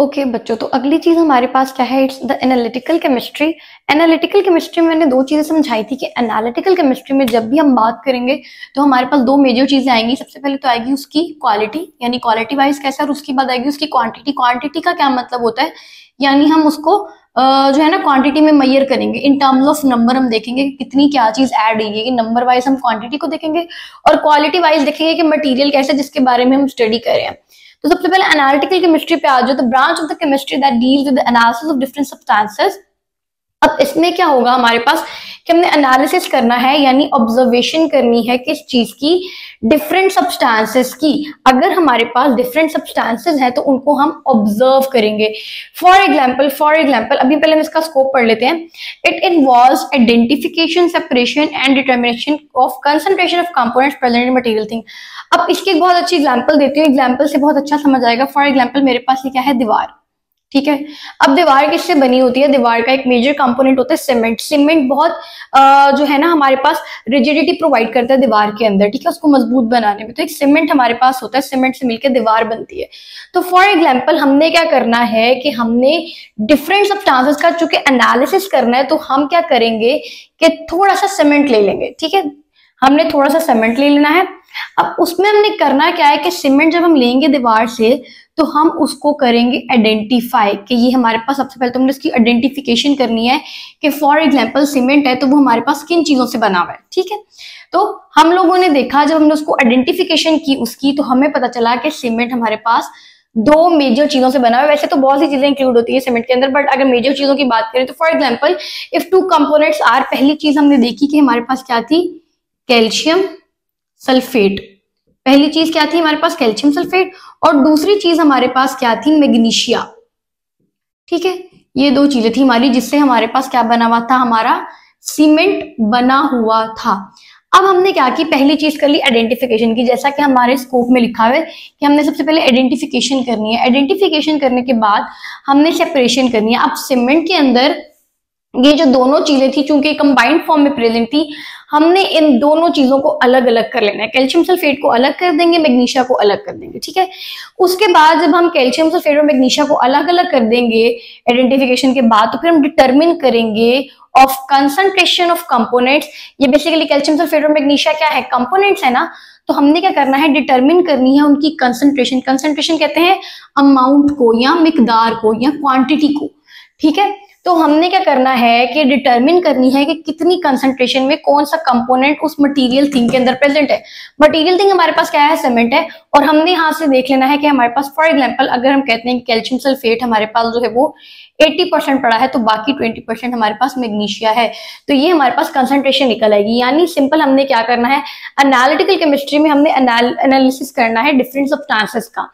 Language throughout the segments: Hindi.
ओके बच्चों, तो अगली चीज हमारे पास क्या है? It's the analytical chemistry. Analytical chemistry में मैंने दो चीजें समझाई थी कि एनालिटिकल केमिस्ट्री में जब भी हम बात करेंगे तो हमारे पास दो मेजर चीजें आएंगी। सबसे पहले तो आएगी उसकी क्वालिटी, यानी क्वालिटी वाइज कैसा, और उसके बाद आएगी उसकी क्वांटिटी। क्वांटिटी का क्या मतलब होता है? यानी हम उसको जो है ना क्वांटिटी में मेजर करेंगे इन टर्म्स ऑफ नंबर। हम देखेंगे कि कितनी क्या चीज ऐड हुई है, कि नंबर वाइज हम क्वांटिटी को देखेंगे, और क्वालिटी वाइज देखेंगे कि मटेरियल कैसा जिसके बारे में हम स्टडी कर रहे हैं। तो सबसे पहले एनालिटिकल केमिस्ट्री पे आ जाओ। The branch of the chemistry that deals with the analysis of different substances. अब इसमें क्या होगा हमारे पास कि हमने एनालिसिस करना है, यानी ऑब्जर्वेशन करनी है किस चीज की? डिफरेंट सब्सटेंसेस की। अगर हमारे पास डिफरेंट सब्सटेंसेस है तो उनको हम ऑब्जर्व करेंगे। फॉर एग्जाम्पल अभी पहले हम इसका स्कोप पढ़ लेते हैं। It involves identification, separation and determination of concentration of components present in material thing. अब इसकी एक बहुत अच्छी एग्जाम्पल देती हूँ, एग्जाम्पल से बहुत अच्छा समझ आएगा। फॉर एग्जाम्पल मेरे पास ये क्या है? दीवार, ठीक है। अब दीवार किससे बनी होती है? दीवार का एक मेजर कंपोनेंट होता है सीमेंट। सीमेंट बहुत जो है ना हमारे पास रिजिडिटी प्रोवाइड करता है दीवार के अंदर, ठीक है, उसको मजबूत बनाने में। तो एक सीमेंट हमारे पास होता है, सीमेंट से मिलकर दीवार बनती है। तो फॉर एग्जाम्पल हमने क्या करना है कि हमने डिफरेंट सब्सटेंसेस का चूंकि एनालिसिस करना है, तो हम क्या करेंगे कि थोड़ा सा सीमेंट ले लेंगे, ठीक है। हमने थोड़ा सा सीमेंट ले लेना है। अब उसमें हमने करना क्या है कि सीमेंट जब हम लेंगे दीवार से तो हम उसको करेंगे आइडेंटिफाई, कि ये हमारे पास सबसे पहले तो हमने उसकी आइडेंटिफिकेशन करनी है कि फॉर एग्जांपल सीमेंट है तो वो हमारे पास किन चीजों से बना हुआ है, ठीक है। तो हम लोगों ने देखा, जब हमने उसको आइडेंटिफिकेशन की उसकी, तो हमें पता चला कि सीमेंट हमारे पास दो मेजर चीजों से बना हुआ है। वैसे तो बहुत सी चीजें इंक्लूड होती है सीमेंट के अंदर, बट अगर मेजर चीजों की बात करें तो for example if two components are, पहली चीज हमने देखी कि हमारे पास क्या थी? Calcium sulphate. पहली चीज क्या थी हमारे पास? Calcium sulphate. और दूसरी चीज हमारे पास क्या थी? मैग्नीशिया, ठीक है। ये दो चीजें थी हमारी जिससे हमारे पास क्या बना हुआ था? हमारा सीमेंट बना हुआ था। अब हमने क्या की? पहली चीज कर ली आइडेंटिफिकेशन की, जैसा कि हमारे स्कोप में लिखा हुआ है कि हमने सबसे पहले आइडेंटिफिकेशन करनी है। आइडेंटिफिकेशन करने के बाद हमने सेपरेशन करनी है। अब सीमेंट के अंदर ये जो दोनों चीजें थी चूंकि कंबाइंड फॉर्म में प्रेजेंट थी, हमने इन दोनों चीजों को अलग अलग कर लेना है। कैल्शियम सल्फेट को अलग कर देंगे, मैग्नीशिया को अलग कर देंगे, ठीक है। उसके बाद जब हम कैल्शियम सल्फेट और मैग्नीशिया को अलग अलग कर देंगे आइडेंटिफिकेशन के बाद, तो फिर हम डिटरमिन करेंगे ऑफ कंसंट्रेशन ऑफ कंपोनेंट्स। ये बेसिकली कैल्शियम सल्फेट और मैग्नीशिया क्या है? कंपोनेंट्स है ना। तो हमने क्या करना है? डिटरमिन करनी है उनकी कंसंट्रेशन। कंसंट्रेशन कहते हैं अमाउंट को या मिकदार को या क्वांटिटी को, ठीक है। तो हमने क्या करना है कि डिटरमिन करनी है कि कितनी कंसंट्रेशन में कौन सा कंपोनेंट उस मटेरियल थिंग के अंदर प्रेजेंट है। मटेरियल थिंग हमारे पास क्या है? सीमेंट है। और हमने यहां से देख लेना है कि हमारे पास फॉर एग्जांपल अगर हम कहते हैं कि कैल्शियम सल्फेट हमारे पास जो है वो 80% पड़ा है, तो बाकी 20% हमारे पास मैग्नीशिया है। तो ये हमारे पास कंसंट्रेशन निकल आएगी। यानी सिंपल हमने क्या करना है? एनालिटिकल केमिस्ट्री में हमने एनालिसिस करना है डिफरेंट सब्सटेंसेस का।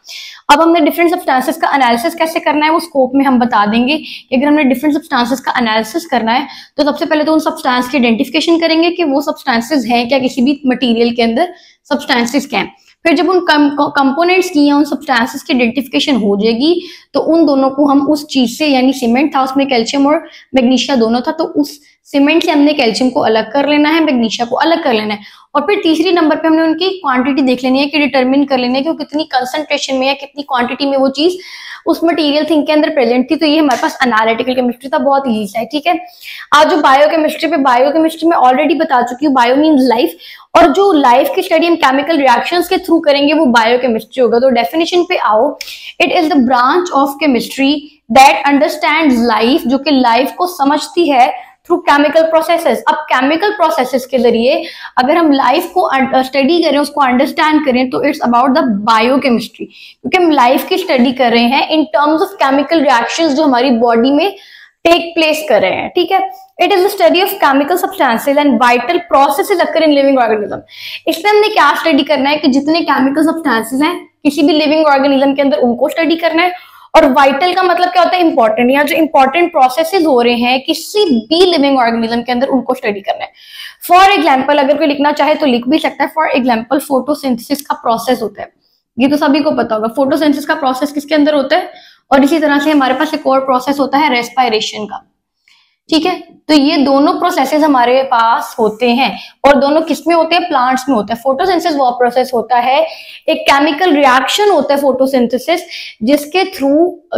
अब हमने डिफरेंट सब्सटेंसेस का एनालिसिस कैसे करना है वो स्कोप में हम बता देंगे कि अगर हमने डिफरेंट सब्सटेंसेस का एनालिसिस करना है तो सबसे पहले तो उन सब्सटेंस की आइडेंटिफिकेशन करेंगे कि वो सब्सटेंसेस हैं क्या, किसी भी मटेरियल के अंदर सब्सटेंसेस क्या है। फिर जब उन कंपोनेंट्स की या उन सब्सटेंसेस की आइडेंटिफिकेशन हो जाएगी तो उन दोनों को हम उस चीज से, यानी सीमेंट था उसमें कैल्शियम और मैग्नीशिया दोनों था, तो उस सीमेंट से हमने कैल्शियम को अलग कर लेना है, मैग्नीशिया को अलग कर लेना है। और फिर तीसरी नंबर पे हमने उनकी क्वांटिटी देख लेनी है कि डिटरमिन कर लेनी है कि वो कितनी कंसंट्रेशन में या कितनी क्वांटिटी में वो चीज उस मटेरियल थिंग के अंदर प्रेजेंट थी। तो ये हमारे पास एनालिटिकल केमिस्ट्री था, बहुत इजी सा है, ठीक है। आज जो बायोकेमिस्ट्री में ऑलरेडी बता चुकी हूँ, बायो मीन्स लाइफ, और जो लाइफ की स्टडी हम केमिकल रिएक्शंस के थ्रू करेंगे वो बायोकेमिस्ट्री होगा। तो डेफिनेशन पे आओ। It is the branch of chemistry that understands life, जो कि लाइफ को समझती है थ्रू केमिकल प्रोसेसेस। अब केमिकल प्रोसेसेस के जरिए अगर हम लाइफ को स्टडी करें, उसको अंडरस्टैंड करें, तो इट्स अबाउट द बायोकेमिस्ट्री, क्योंकि हम लाइफ की स्टडी कर रहे हैं in terms of chemical reactions जो हमारी बॉडी में टेक प्लेस कर रहे हैं, ठीक है। It is the study of chemical substances and vital processes occur in living organism. इसमें हमने क्या स्टडी करना है कि जितने केमिकल सब्सटेंसेस हैं किसी भी लिविंग ऑर्गेनिज्म के अंदर उनको स्टडी करना है। और वाइटल का मतलब क्या होता है? इंपॉर्टेंट, या जो इंपॉर्टेंट प्रोसेसेस हो रहे हैं किसी भी लिविंग ऑर्गेनिज्म के अंदर उनको स्टडी करना है। फॉर एग्जांपल अगर कोई लिखना चाहे तो लिख भी सकता है। फॉर एग्जांपल फोटोसिंथेसिस का प्रोसेस होता है, ये तो सभी को पता होगा। फोटोसिंथेसिस का प्रोसेस किसके अंदर होता है? और इसी तरह से हमारे पास एक और प्रोसेस होता है रेस्पिरेशन का। ठीक है। तो ये दोनों प्रोसेसेस हमारे पास होते हैं, और दोनों किसमें होते हैं? प्लांट्स में होता है। फोटोसिंथेसिस वो प्रोसेस होता है, एक केमिकल रिएक्शन होता है फोटोसिंथेसिस, जिसके थ्रू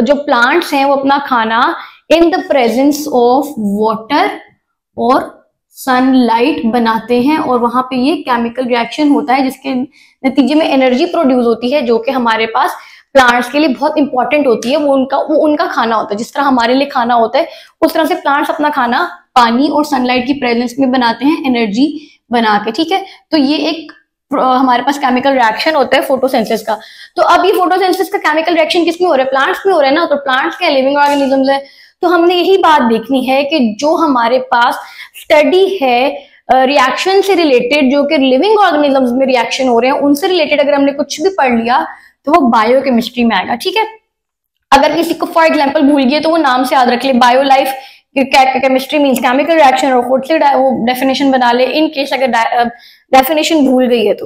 जो प्लांट्स हैं वो अपना खाना in the presence of water और सनलाइट बनाते हैं, और वहां पे ये केमिकल रिएक्शन होता है जिसके नतीजे में एनर्जी प्रोड्यूस होती है, जो कि हमारे पास प्लांट्स के लिए बहुत इंपॉर्टेंट होती है। वो उनका खाना होता है। जिस तरह हमारे लिए खाना होता है, उस तरह से प्लांट्स अपना खाना पानी और सनलाइट की प्रेजेंस में बनाते हैं, एनर्जी बना के। ठीक है, तो ये एक हमारे पास केमिकल रिएक्शन होता है फोटोसिंथेसिस का। तो अब ये फोटोसिंथेसिस का केमिकल रिएक्शन किसमें हो रहा है? प्लांट्स में हो रहा है ना। तो प्लांट्स के लिविंग ऑर्गेनिजम्स है। तो हमने यही बात देखनी है कि जो हमारे पास स्टडी है रिएक्शन से रिलेटेड, जो कि लिविंग ऑर्गेनिजम्स में रिएक्शन हो रहे हैं, उनसे रिलेटेड अगर हमने कुछ भी पढ़ लिया तो वो बायोकेमिस्ट्री में आएगा। ठीक है, अगर किसी को फॉर एग्जांपल भूल गए तो वो नाम से याद रख ले, bio life chemistry means chemical reaction, और खुद से वो डेफिनेशन बना ले इन केस अगर डेफिनेशन भूल गई है तो।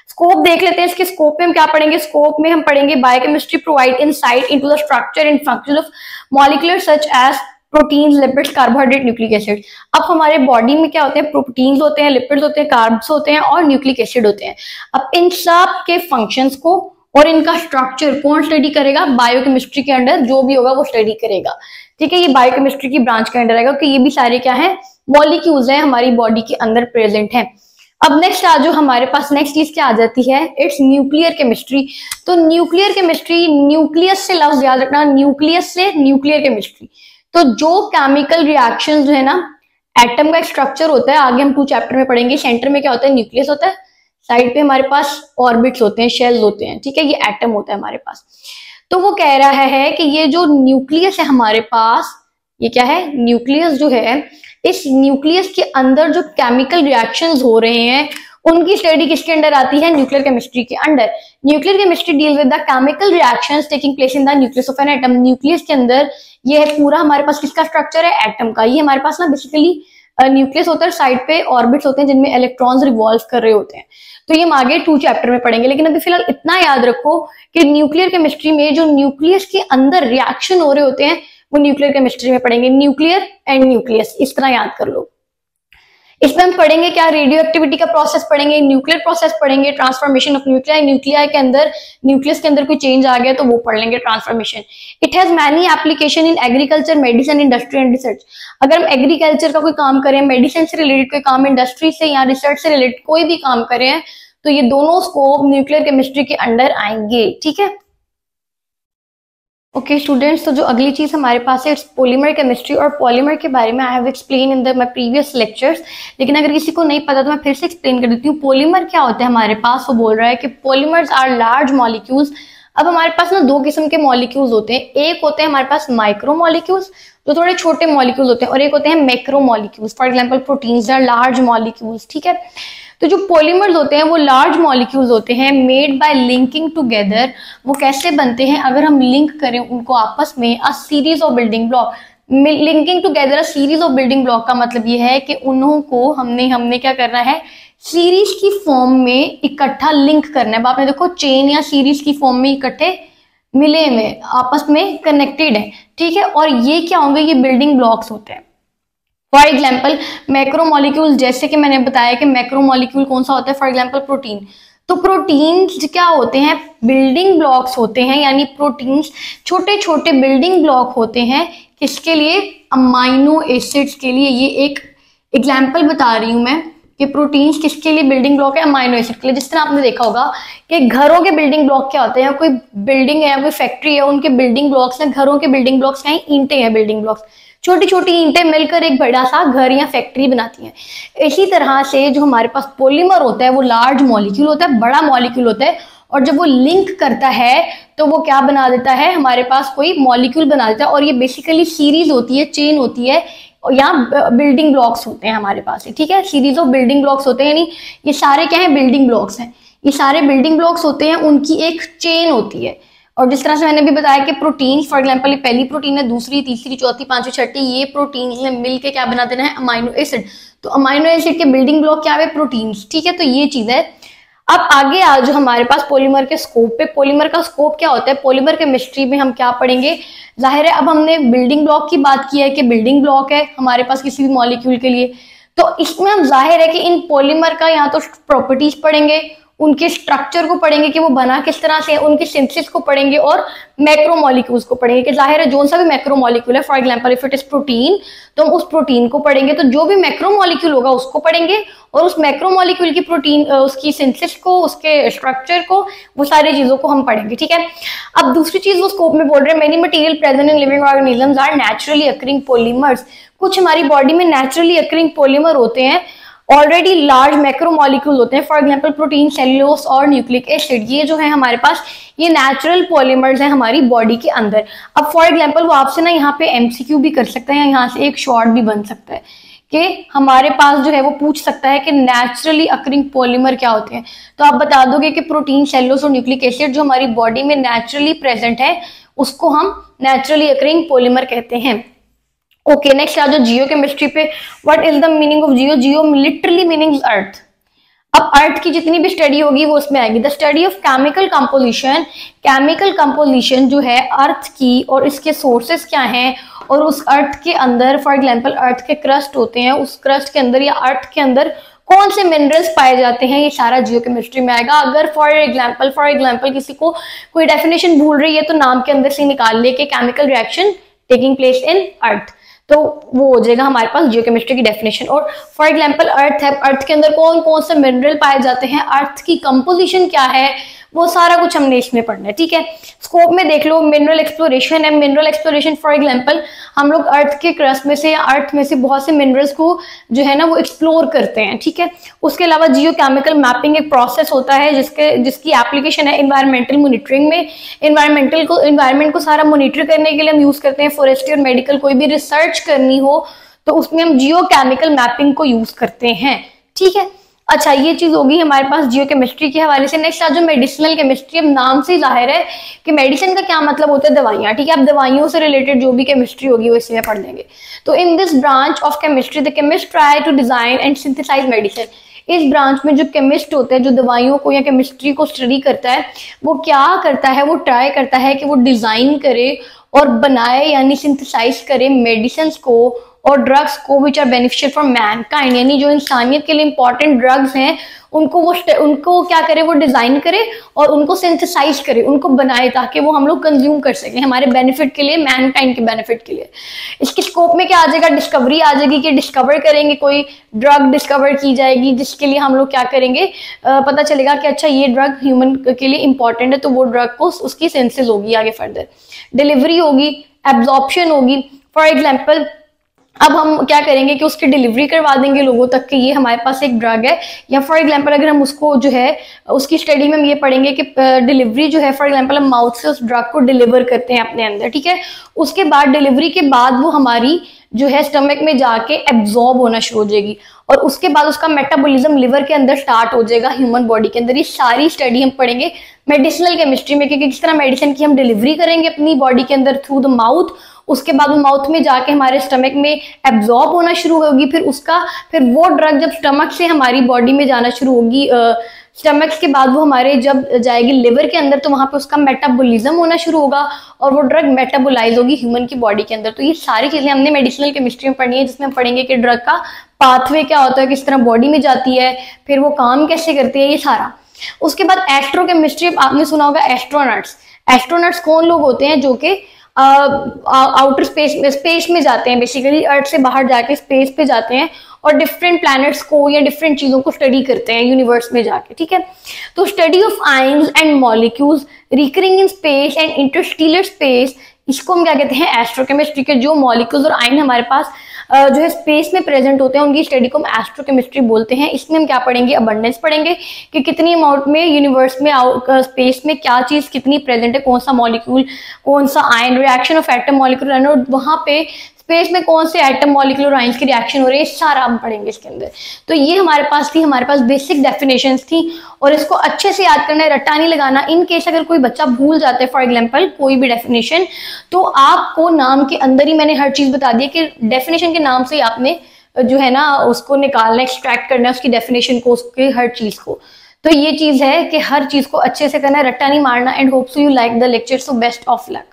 स्कोप देख लेते हैं। इसके स्कोप में हम क्या पढ़ेंगे? स्कोप में हम पढ़ेंगे biochemistry provide insight into the structure and function of molecular such as proteins, lipids, carbohydrate, nucleic acid. अब हमारे बॉडी में क्या होते हैं? प्रोटीन्स होते हैं, लिपिड्स होते हैं, कार्ब्स होते हैं और न्यूक्लिक एसिड होते हैं। अब इन सब के फंक्शंस को और इनका स्ट्रक्चर कौन स्टडी करेगा? बायोकेमिस्ट्री के अंडर जो भी होगा वो स्टडी करेगा। ठीक है, ये बायोकेमिस्ट्री की ब्रांच के अंडर आएगा, क्योंकि ये भी सारे क्या है? मॉलिक्यूल्स हैं, हमारी बॉडी के अंदर प्रेजेंट हैं। अब नेक्स्ट जो हमारे पास नेक्स्ट चीज क्या आ जाती है? It's nuclear chemistry. तो न्यूक्लियर केमिस्ट्री, न्यूक्लियस से लफ्ज याद रखना, न्यूक्लियस से न्यूक्लियर केमिस्ट्री। तो जो केमिकल रिएक्शन जो है ना, एटम का एक स्ट्रक्चर होता है, आगे हम 2 चैप्टर में पढ़ेंगे। सेंटर में क्या होता है? न्यूक्लियस होता है, साइड पे हमारे पास ऑर्बिट्स होते हैं, शेल्स होते हैं। ठीक है, ये एटम होता है हमारे पास। तो वो कह रहा है कि ये जो न्यूक्लियस है हमारे पास, ये क्या है? न्यूक्लियस जो है, इस न्यूक्लियस के अंदर जो केमिकल रिएक्शंस हो रहे हैं उनकी स्टडी किसके अंडर आती है? न्यूक्लियर केमिस्ट्री के under. Nuclear chemistry deal with the chemical reactions taking place in the nucleus of an atom. Nucleus के अंदर ये है पूरा हमारे पास किसका स्ट्रक्चर है? एटम का। ये हमारे पास ना बेसिकली न्यूक्लियस होता है, साइड पे ऑर्बिट्स होते हैं जिनमें इलेक्ट्रॉन्स रिवॉल्व कर रहे होते हैं। तो ये हम आगे 2 चैप्टर में पढ़ेंगे, लेकिन अभी फिलहाल इतना याद रखो कि न्यूक्लियर केमिस्ट्री में जो न्यूक्लियस के अंदर रिएक्शन हो रहे होते हैं वो न्यूक्लियर केमिस्ट्री में पढ़ेंगे। न्यूक्लियर एंड न्यूक्लियस, इस तरह याद कर लो। इसमें हम पढ़ेंगे क्या? रेडियो एक्टिविटी का प्रोसेस पढ़ेंगे, न्यूक्लियर प्रोसेस पढ़ेंगे, ट्रांसफॉर्मेशन ऑफ न्यूक्लियाई, न्यूक्लियाई के अंदर, न्यूक्लियस के अंदर कोई चेंज आ गया तो वो पढ़ लेंगे, transformation. It has many application in agriculture, medicine, industry and research. अगर हम एग्रीकल्चर का कोई काम करें, मेडिसिन से रिलेटेड कोई काम, इंडस्ट्री से या रिसर्च से रिलेटेड कोई भी काम करें, तो ये दोनों स्कोप न्यूक्लियर केमिस्ट्री के अंडर आएंगे। ठीक है, ओके स्टूडेंट्स, तो जो अगली चीज हमारे पास है इट्स पॉलीमर केमिस्ट्री। और पॉलीमर के बारे में I have explain in the my previous lectures, लेकिन अगर किसी को नहीं पता तो मैं फिर से एक्सप्लेन कर देती हूँ। पॉलीमर क्या होता है हमारे पास? वो बोल रहा है कि पॉलीमर्स आर लार्ज मॉलिक्यूल्स। अब हमारे पास ना 2 किस्म के मॉलिक्यूल्स होते हैं। एक होते हैं हमारे पास माइक्रो मॉलिक्यूल्स, जो थोड़े छोटे मॉलिक्यूल्स होते हैं, और एक होते हैं macromolecules. For example proteins are large molecules. ठीक है, तो जो पॉलीमर्स होते हैं वो लार्ज मॉलिक्यूल्स होते हैं, मेड बाय लिंकिंग टुगेदर। वो कैसे बनते हैं? अगर हम लिंक करें उनको आपस में, a series of building block. Linking together a series of building block का मतलब ये है कि उन्हों को हमने क्या करना है? सीरीज की फॉर्म में इकट्ठा लिंक करना है। आपने देखो चेन या सीरीज की फॉर्म में इकट्ठे मिले हुए, आपस में कनेक्टेड है। ठीक है, और ये क्या होंगे? ये बिल्डिंग ब्लॉक्स होते हैं। फॉर एग्जाम्पल मैक्रोमोलिक्यूल, जैसे कि मैंने बताया कि मैक्रोमोलिक्यूल कौन सा होता है? For example protein. तो प्रोटीन्स क्या होते हैं? बिल्डिंग ब्लॉक्स होते हैं, यानी प्रोटीन्स छोटे छोटे बिल्डिंग ब्लॉक होते हैं। किसके लिए? अमाइनो एसिड्स के लिए। ये एक एग्जाम्पल बता रही हूं मैं कि प्रोटीन्स किसके लिए बिल्डिंग ब्लॉक है? अमाइनो एसिड के लिए। जिस तरह आपने देखा होगा कि घरों के बिल्डिंग ब्लॉक क्या होते हैं? कोई बिल्डिंग है या कोई फैक्ट्री है, उनके बिल्डिंग ब्लॉक्स हैं। घरों के बिल्डिंग ब्लॉक्स हैं, ईंटें हैं बिल्डिंग ब्लॉक्स। छोटी छोटी ईंटें मिलकर एक बड़ा सा घर या फैक्ट्री बनाती हैं। इसी तरह से जो हमारे पास पॉलीमर होता है वो लार्ज मॉलिक्यूल होता है, बड़ा मॉलिक्यूल होता है, और जब वो लिंक करता है तो वो क्या बना देता है? हमारे पास कोई मॉलिक्यूल बना देता है। और ये बेसिकली सीरीज होती है, चेन होती है, और यहाँ बिल्डिंग ब्लॉक्स होते हैं हमारे पास। ठीक है, सीरीज ऑफ बिल्डिंग ब्लॉक्स होते हैं, यानी ये सारे क्या है? बिल्डिंग ब्लॉक्स हैं। ये सारे बिल्डिंग ब्लॉक्स होते हैं, उनकी एक चेन होती है। और जिस तरह से मैंने भी बताया कि प्रोटीन, फॉर एग्जांपल ये पहली प्रोटीन है, दूसरी, तीसरी, चौथी, पांचवी, छठी, ये प्रोटीन ने मिलके क्या बना देना है? Amino acid. तो अमाइनो एसिड के बिल्डिंग ब्लॉक क्या है? प्रोटीन्स। ठीक है, तो ये चीज है। अब आगे आ जो हमारे पास पॉलीमर के स्कोप पे, पॉलीमर का स्कोप क्या होता है, पॉलीमर केमिस्ट्री में हम क्या पढ़ेंगे, जाहिर है अब हमने बिल्डिंग ब्लॉक की बात की है कि बिल्डिंग ब्लॉक है हमारे पास किसी भी मॉलिक्यूल के लिए, तो इसमें हम जाहिर है कि इन पॉलीमर का यहाँ तो प्रॉपर्टीज पढ़ेंगे, उनके स्ट्रक्चर को पढ़ेंगे कि वो बना किस तरह से है, उनके सिंथेसिस को पढ़ेंगे और मैक्रोमोलिक्यूल्स को पढ़ेंगे कि जाहिर है जो सा भी मैक्रोमोलिक्यूल है, for example if it is protein तो हम उस प्रोटीन को पढ़ेंगे, तो जो भी मैक्रोमोलिक्यूल होगा उसको पढ़ेंगे और उस मैक्रोमोलिक्यूल की प्रोटीन उसकी सिंथेसिस को, उसके स्ट्रक्चर को, वो सारी चीजों को हम पढ़ेंगे, ठीक है। अब दूसरी चीज वो स्कोप में बोल रहे हैं, many material present in living organisms are naturally occurring polymers, कुछ हमारी बॉडी में नेचुरली अकरिंग पॉलीमर होते हैं, ऑलरेडी लार्ज मैक्रोमोलिक्यूल होते हैं, फॉर एग्जांपल प्रोटीन, सेल्यूलोज और न्यूक्लिक एसिड, ये जो है हमारे पास ये नेचुरल पॉलीमर्स हैं हमारी बॉडी के अंदर। अब फॉर एग्जांपल वो आपसे ना यहाँ पे एमसीक्यू भी कर सकता है या यहाँ से एक शॉर्ट भी बन सकता है कि हमारे पास जो है वो पूछ सकता है कि नेचुरली अकरिंग पॉलीमर क्या होते हैं, तो आप बता दोगे कि प्रोटीन, सेल्यूलोज और न्यूक्लिक एसिड जो हमारी बॉडी में नेचुरली प्रेजेंट है उसको हम नेचुरली अकरिंग पॉलीमर कहते हैं। ओके, नेक्स्ट आ जाओ जियो केमिस्ट्री पे। What is the meaning of geo? Geo literally meaning earth. अब अर्थ की जितनी भी स्टडी होगी वो उसमें आएगी। The study of chemical composition, chemical composition जो है अर्थ की और इसके सोर्सेस क्या हैं और उस अर्थ के अंदर, फॉर एग्जांपल अर्थ के क्रस्ट होते हैं, उस क्रस्ट के अंदर या अर्थ के अंदर कौन से मिनरल्स पाए जाते हैं, ये सारा जियो केमिस्ट्री में आएगा। अगर फॉर एग्जांपल किसी को कोई डेफिनेशन भूल रही है तो नाम के अंदर से निकाल ले कि chemical reaction taking place in earth, तो वो हो जाएगा हमारे पास जियोकेमिस्ट्री की डेफिनेशन। और फॉर एग्जांपल अर्थ है, अर्थ के अंदर कौन कौन से मिनरल पाए जाते हैं, अर्थ की कंपोजिशन क्या है, वो सारा कुछ हमने इसमें पढ़ना है, ठीक है। स्कोप में देख लो, मिनरल एक्सप्लोरेशन है। मिनरल एक्सप्लोरेशन फॉर एग्जांपल हम लोग अर्थ के क्रस्ट में से या अर्थ में से बहुत से मिनरल्स को जो है ना वो एक्सप्लोर करते हैं, ठीक है। उसके अलावा जियो केमिकल मैपिंग एक प्रोसेस होता है जिसकी एप्लीकेशन है इन्वायरमेंटल मॉनिटरिंग में। इन्वायरमेंट को सारा मॉनिटर करने के लिए हम यूज करते हैं। फॉरेस्ट्री और मेडिकल कोई भी रिसर्च करनी हो तो उसमें हम जियो केमिकल मैपिंग को यूज करते हैं, ठीक है। अच्छा, ये चीज होगी हमारे पास जियो केमिस्ट्री के हवाले से। नेक्स्ट आज जो मेडिसिनल केमिस्ट्री, अब नाम से जाहिर है कि मेडिसिन का क्या मतलब होता है, दवाइयां, ठीक है। अब दवाइयों से रिलेटेड जो भी केमिस्ट्री होगी वो इसमें पढ़ लेंगे। तो in this branch of chemistry the chemist try to design and synthesize medicine. इस ब्रांच में जो केमिस्ट होता है, जो दवाइयों को या केमिस्ट्री को स्टडी करता है, वो क्या करता है, वो ट्राई करता है कि वो डिजाइन करे और बनाए यानी सिंथेसाइज करे मेडिसिन को और ड्रग्स को which are beneficial for mankind, यानी जो इंसानियत के लिए इंपॉर्टेंट ड्रग्स हैं उनको क्या करे, वो डिजाइन करे और उनको सिंथेसाइज करे, उनको बनाए ताकि वो हम लोग कंज्यूम कर सकें हमारे बेनिफिट के लिए, मैनकाइंड के बेनिफिट के लिए। इसके स्कोप में क्या आ जाएगा, डिस्कवरी आ जाएगी कि डिस्कवर करेंगे, कोई ड्रग डिस्कवर की जाएगी जिसके लिए हम लोग क्या करेंगे, पता चलेगा कि अच्छा ये ड्रग ह्यूमन के लिए इंपॉर्टेंट है, तो वो ड्रग को उसकी सिंथेसिस होगी आगे फर्दर। डिलीवरी होगी, एब्जॉर्प्शन होगी। फॉर एग्जाम्पल अब हम क्या करेंगे कि उसकी डिलीवरी करवा देंगे लोगों तक कि ये हमारे पास एक ड्रग है, या फॉर एग्जांपल अगर हम उसको जो है उसकी स्टडी में हम ये पढ़ेंगे कि डिलीवरी जो है, फॉर एग्जांपल हम माउथ से उस ड्रग को डिलीवर करते हैं अपने अंदर, ठीक है। उसके बाद डिलीवरी के बाद वो हमारी जो है स्टमक में जाके एब्जॉर्ब होना शुरू हो जाएगी और उसके बाद उसका मेटाबॉलिज्म लिवर के अंदर स्टार्ट हो जाएगा ह्यूमन बॉडी के अंदर। ये सारी स्टडी हम पढ़ेंगे मेडिसिनल केमिस्ट्री में कि किस तरह मेडिसिन की हम डिलीवरी करेंगे अपनी बॉडी के अंदर थ्रू द माउथ, उसके बाद वो माउथ में जाके हमारे स्टमक में एब्जॉर्ब होना शुरू होगी, फिर वो ड्रग जब स्टमक से हमारी बॉडी में जाना शुरू होगी, स्टमक के बाद वो हमारे जब जाएगी लिवर के अंदर तो वहां पे उसका मेटाबॉलिज्म होना शुरू होगा और वो ड्रग मेटाबोलाइज होगी ह्यूमन की बॉडी के अंदर। तो ये सारी चीजें हमने मेडिसिनल केमिस्ट्री में पढ़नी है, जिसमें हम पढ़ेंगे कि ड्रग का पाथवे क्या होता है, किस तरह बॉडी में जाती है, फिर वो काम कैसे करती है, ये सारा। उसके बाद एस्ट्रोकेमिस्ट्री, आपने सुना होगा एस्ट्रोनट्स। एस्ट्रोनट्स कौन लोग होते हैं जो कि आउटर स्पेस में जाते हैं, बेसिकली अर्थ से बाहर जाके स्पेस पे जाते हैं और डिफरेंट प्लैनेट्स को या डिफरेंट चीजों को स्टडी करते हैं यूनिवर्स में जाके, ठीक है। तो study of ions and molecules recurring in space and Interstellar space, इसको हम क्या कहते हैं, एस्ट्रोकेमिस्ट्री के जो मॉलिक्यूल्स और आयन हमारे पास जो है स्पेस में प्रेजेंट होते हैं उनकी स्टडी को हम एस्ट्रोकेमिस्ट्री बोलते हैं। इसमें हम क्या पढ़ेंगे, अबंडेंस पढ़ेंगे कि कितनी अमाउंट में यूनिवर्स में स्पेस में क्या चीज कितनी प्रेजेंट है, कौन सा मॉलिक्यूल, कौन सा ion, reaction of atom molecule, और वहां पे स्पेस में कौन से एटम मॉलिक्यूल और आयंस की रिएक्शन हो रही है, सारा हम पढ़ेंगे इसके अंदर। तो ये हमारे पास बेसिक डेफिनेशंस थी और इसको अच्छे से याद करना है, रट्टा नहीं लगाना। इन केस अगर कोई बच्चा भूल जाता है फॉर एग्जांपल कोई भी डेफिनेशन, तो आपको नाम के अंदर ही मैंने हर चीज बता दी कि डेफिनेशन के नाम से ही आपने जो है ना उसको निकालना, एक्सट्रैक्ट करना है उसकी डेफिनेशन को, उसके हर चीज को। तो ये चीज है कि हर चीज को अच्छे से करना है, रट्टा नहीं मारना। And hope so you like the lecture, so best of luck.